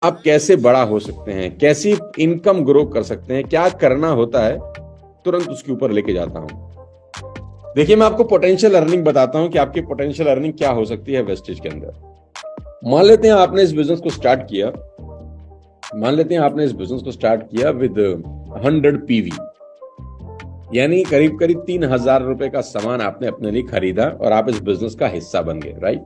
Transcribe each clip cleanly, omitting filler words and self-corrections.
आप कैसे बड़ा हो सकते हैं, कैसी इनकम ग्रो कर सकते हैं, क्या करना होता है, तुरंत उसके ऊपर लेके जाता हूं। देखिए, मैं आपको पोटेंशियल अर्निंग बताता हूं कि आपकी पोटेंशियल अर्निंग क्या हो सकती है वेस्टेज के अंदर। मान लेते हैं आपने इस बिजनेस को स्टार्ट किया विद 100 पीवी, यानी करीब करीब 3,000 रुपए का सामान आपने अपने लिए खरीदा और आप इस बिजनेस का हिस्सा बन गए, राइट।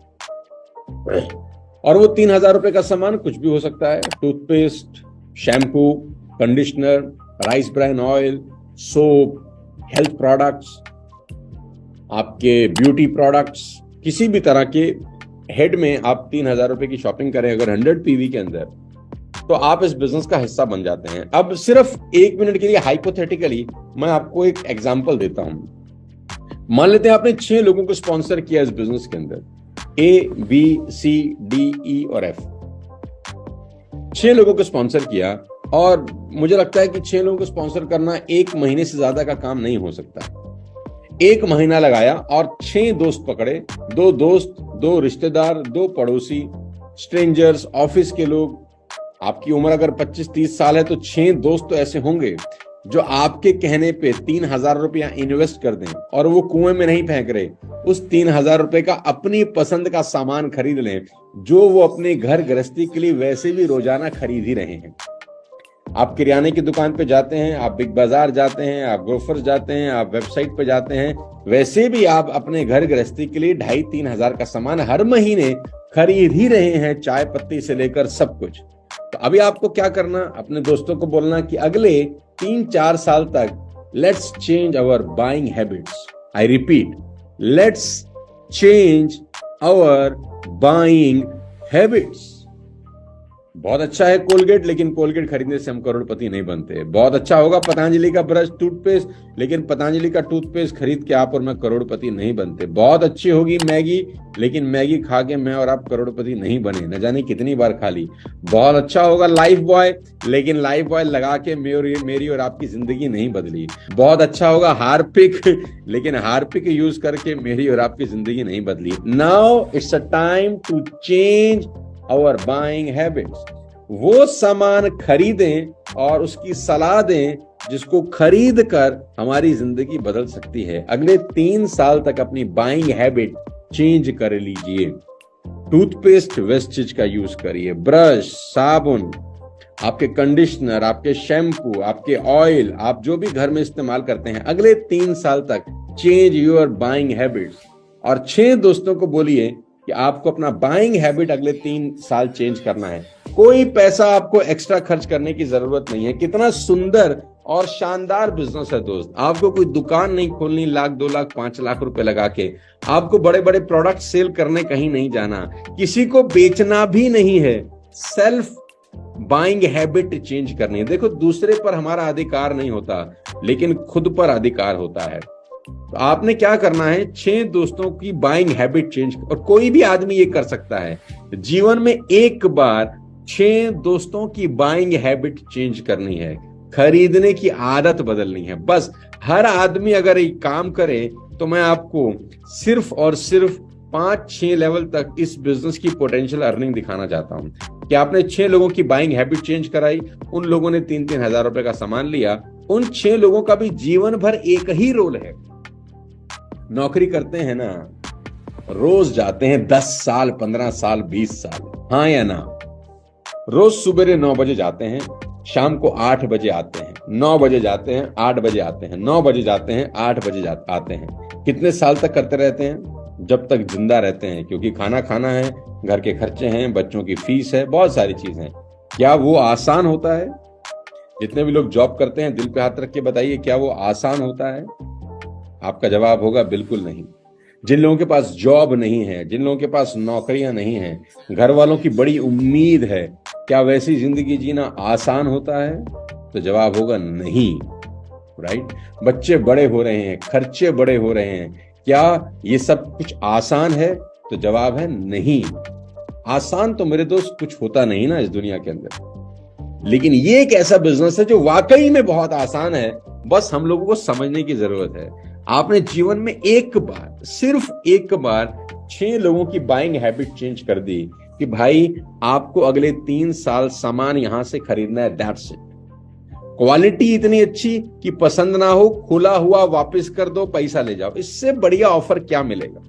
और वो 3,000 रुपए का सामान कुछ भी हो सकता है, toothpaste, shampoo, conditioner, rice bran oil, soap, health products, आपके ब्यूटी प्रोडक्ट्स, किसी भी तरह के हेड में आप 3,000 रुपए की शॉपिंग करें अगर 100 पीवी के अंदर, तो आप इस बिजनेस का हिस्सा बन जाते हैं। अब सिर्फ 1 मिनट के लिए हाइपोथेटिकली मैं आपको एक एग्जांपल देता हूं। मान लेते हैं आपने 6 लोगों को स्पॉन्सर किया इस बिजनेस के अंदर, A, B, C, D, E और F। 6 लोगों को स्पॉन्सर किया और मुझे लगता है कि 6 लोगों को स्पॉन्सर करना 1 महीने से ज्यादा का काम नहीं हो सकता। 1 महीना लगाया और 6 दोस्त पकड़े, 2 दोस्त, 2 रिश्तेदार, 2 पड़ोसी, स्ट्रेंजर्स, ऑफिस के लोग। आपकी उम्र अगर 25-30 साल है तो 6 दोस्त तो ऐसे होंगे जो आपके कहने पे 3,000 रुपया इन्वेस्ट कर दें और वो कुएं में नहीं फेंक रहे, उस 3,000 रुपए का अपनी पसंद का सामान खरीद लें जो वो अपने घर गृहस्थी के लिए वैसे भी रोजाना खरीद ही रहे हैं। आप किराने की दुकान पे जाते हैं, आप बिग बाजार जाते हैं, आप ग्रोफर्स जाते हैं, आप वेबसाइट पे जाते हैं, वैसे भी आप अपने घर गृहस्थी के लिए 2,500-3 हजार का सामान हर महीने खरीद ही रहे हैं, चाय पत्ती से लेकर सब कुछ। तो अभी आपको क्या करना, अपने दोस्तों को बोलना कि अगले 3-4 साल तक let's change our buying habits. I repeat, let's change our buying habits. बहुत अच्छा है कोलगेट, लेकिन कोलगेट खरीदने से हम करोड़पति नहीं बनते। बहुत अच्छा होगा पतंजलि का ब्रश, टूथपेस्ट, लेकिन पतंजलि का टूथपेस्ट खरीद के आप और मैं करोड़पति नहीं बनते। बहुत अच्छी होगी मैगी, लेकिन मैगी खा के मैं और आप करोड़पति नहीं बने, न जाने कितनी बार खा ली। बहुत अच्छा होगा लाइफ बॉय, लेकिन लाइफ बॉय लगा के मेरी और आपकी जिंदगी नहीं बदली। बहुत अच्छा होगा हार्पिक, लेकिन हार्पिक यूज करके मेरी और आपकी जिंदगी नहीं बदली। Now it's a time to change our buying habits. वो सामान खरीदें और उसकी सलाह दें जिसको खरीद कर हमारी जिंदगी बदल सकती है। अगले 3 साल तक अपनी बाइंग हैबिट चेंज कर लीजिए। टूथपेस्ट वेस्टेज का यूज करिए, ब्रश, साबुन, आपके कंडीशनर, आपके शैम्पू, आपके ऑयल, आप जो भी घर में इस्तेमाल करते हैं, अगले 3 साल तक चेंज योर बाइंग हैबिट्स। और 6 दोस्तों को बोलिए कि आपको अपना बाइंग हैबिट अगले 3 साल चेंज करना है। कोई पैसा आपको एक्स्ट्रा खर्च करने की जरूरत नहीं है। कितना सुंदर और शानदार बिजनेस है दोस्त। आपको कोई दुकान नहीं खोलनी 1 लाख, 2 लाख, 5 लाख रुपए लगा के। आपको बड़े बड़े प्रोडक्ट सेल करने कहीं नहीं जाना, किसी को बेचना भी नहीं है। सेल्फ बाइंग हैबिट चेंज करनी है। देखो, दूसरे पर हमारा अधिकार नहीं होता, लेकिन खुद पर अधिकार होता है। तो आपने क्या करना है, 6 दोस्तों की बाइंग हैबिट चेंज, और कोई भी आदमी ये कर सकता है। जीवन में एक बार 6 दोस्तों की बाइंग हैबिट चेंज करनी है, खरीदने की आदत बदलनी है। बस हर आदमी अगर एक काम करे तो मैं आपको सिर्फ और सिर्फ 5-6 लेवल तक इस बिजनेस की पोटेंशियल अर्निंग दिखाना चाहता हूं कि आपने 6 लोगों की बाइंग हैबिट चेंज कराई, उन लोगों ने 3-3 हजार रुपए का सामान लिया। उन 6 लोगों का भी जीवन भर एक ही रोल है। नौकरी करते हैं ना, रोज जाते हैं 10 साल, 15 साल, 20 साल, हाँ या ना? रोज सुबह 9 बजे जाते हैं, शाम को 8 बजे आते हैं, 9 बजे जाते हैं, 8 बजे आते हैं, 9 बजे जाते हैं, 8 बजे आते हैं। कितने साल तक करते रहते हैं? जब तक जिंदा रहते हैं, क्योंकि खाना खाना है, घर के खर्चे हैं, बच्चों की फीस है, बहुत सारी चीजें। क्या वो आसान होता है? जितने भी लोग जॉब करते हैं, दिल पे हाथ रख के बताइए, क्या वो आसान होता है? आपका जवाब होगा बिल्कुल नहीं। जिन लोगों के पास जॉब नहीं है, जिन लोगों के पास नौकरियां नहीं हैं, घर वालों की बड़ी उम्मीद है, क्या वैसी जिंदगी जीना आसान होता है? तो जवाब होगा नहीं, राइट? बच्चे बड़े हो रहे हैं, खर्चे बड़े हो रहे हैं, क्या ये सब कुछ आसान है? तो जवाब है नहीं। आसान तो मेरे दोस्त कुछ होता नहीं ना इस दुनिया के अंदर, लेकिन ये एक ऐसा बिजनेस है जो वाकई में बहुत आसान है। बस हम लोगों को समझने की जरूरत है। आपने जीवन में एक बार, सिर्फ एक बार 6 लोगों की बाइंग हैबिट चेंज कर दी, कि भाई आपको अगले 3 साल सामान यहां से खरीदना है, दैट्स इट। क्वालिटी इतनी अच्छी कि पसंद ना हो, खुला हुआ वापस कर दो, पैसा ले जाओ। इससे बढ़िया ऑफर क्या मिलेगा?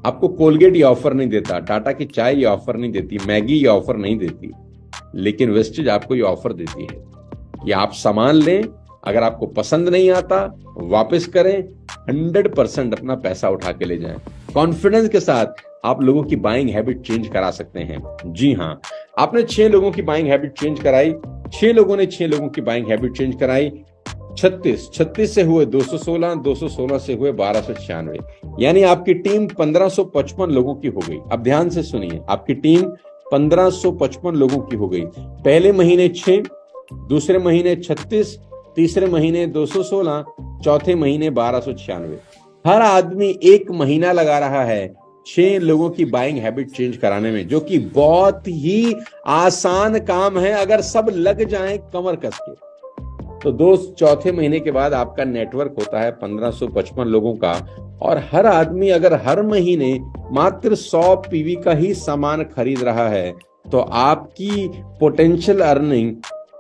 आपको कोलगेट ये ऑफर नहीं देता, टाटा की चाय ये ऑफर नहीं देती, मैगी ये ऑफर नहीं देती, लेकिन वेस्टेज आपको ये ऑफर देती है कि आप सामान लें, अगर आपको पसंद नहीं आता वापस करें, 100% अपना पैसा उठा के ले जाएं। कॉन्फिडेंस के साथ आप लोगों की बाइंग हैबिट चेंज करा सकते हैं। जी हां, आपने 6 लोगों की बाइंग हैबिट चेंज कराई, 6 लोगों ने 6 लोगों की बाइंग हैबिट चेंज कराई। 36 से हुए 216, 216 से हुए 1296, यानी आपकी टीम 1555 लोगों की हो गई। अब ध्यान से सुनिए, आपकी टीम 1555 लोगों की हो गई। पहले महीने 6, दूसरे महीने 36, तीसरे महीने 216, चौथे महीने 1296। हर आदमी 1 महीना लगा रहा है 6 लोगों की बाइंग हैबिट चेंज कराने में, जो कि बहुत ही आसान काम है अगर सब लग जाएं कमर कस के। तो चौथे महीने के बाद आपका नेटवर्क होता है 1555 लोगों का, और हर आदमी अगर हर महीने मात्र 100 पीवी का ही सामान खरीद रहा है, तो आपकी पोटेंशियल अर्निंग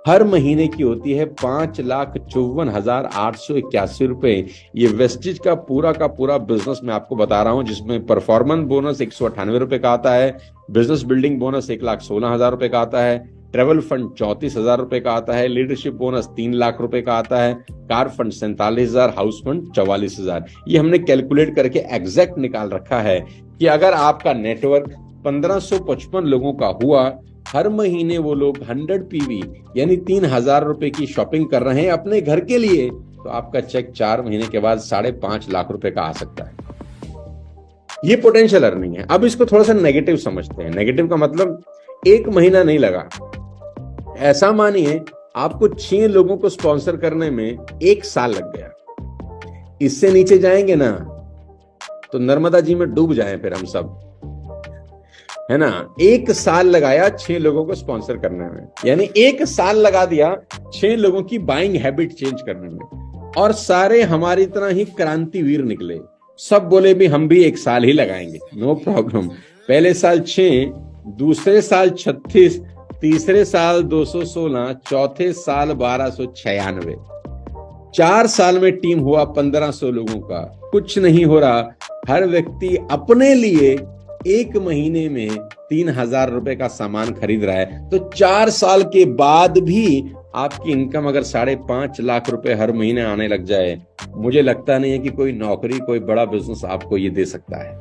हर महीने की होती है 5,54,881 रुपए। ये वेस्टेज का पूरा बिजनेस मैं आपको बता रहा हूं, जिसमें परफॉर्मेंस बोनस 198 रुपए का आता है, बिजनेस बिल्डिंग बोनस 1,16,000 रुपए का आता है, ट्रेवल फंड 34,000 रुपए का आता है, लीडरशिप बोनस 3 लाख रुपए का आता है, कार फंड 47,000, हाउस फंड 44,000। ये हमने कैलकुलेट करके एग्जैक्ट निकाल रखा है कि अगर आपका नेटवर्क 1555 लोगों का हुआ, हर महीने वो लोग 100 पीवी यानी 3,000 रुपए की शॉपिंग कर रहे हैं अपने घर के लिए, तो आपका चेक 4 महीने के बाद 5.5 लाख रुपए का आ सकता है। ये पोटेंशियल अर्निंग है। अब इसको थोड़ा सा नेगेटिव समझते हैं। नेगेटिव का मतलब 1 महीना नहीं लगा। ऐसा मानिए आपको 6 लोगों को स्पॉन्सर करने में 1 साल लग गया। इससे नीचे जाएंगे ना तो नर्मदा जी में डूब जाएं फिर हम सब, है ना। 1 साल लगाया 6 लोगों को स्पॉन्सर करने में, यानी 1 साल लगा दिया 6 लोगों की बाइंग हैबिट चेंज करने में, और सारे हमारी तरह ही क्रांतिवीर निकले। सब बोले भी हम भी 1 साल ही लगाएंगे, नो प्रॉब्लम। पहले साल 6, दूसरे साल 36, तीसरे साल 216, चौथे साल 1296। 4 साल में टीम हुआ 1500 लोगों का। कुछ नहीं हो रहा, हर व्यक्ति अपने लिए 1 महीने में 3,000 रुपए का सामान खरीद रहा है। तो 4 साल के बाद भी आपकी इनकम अगर 5.5 लाख रुपए हर महीने आने लग जाए, मुझे लगता नहीं है कि कोई नौकरी, कोई बड़ा बिजनेस आपको ये दे सकता है।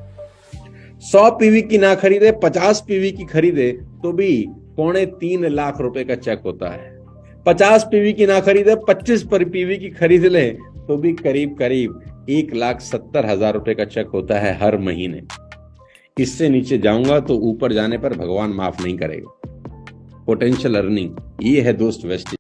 100 पीवी की ना खरीदे, 50 पीवी की खरीदे तो भी 2.25 लाख रुपए का चेक होता है। 50 पीवी की ना खरीदे, 25 पर पीवी की खरीद ले तो भी करीब 1,70,000 रुपए का चेक होता है हर महीने। इससे नीचे जाऊंगा तो ऊपर जाने पर भगवान माफ नहीं करेगा। पोटेंशियल अर्निंग ये है दोस्त वेस्टेज।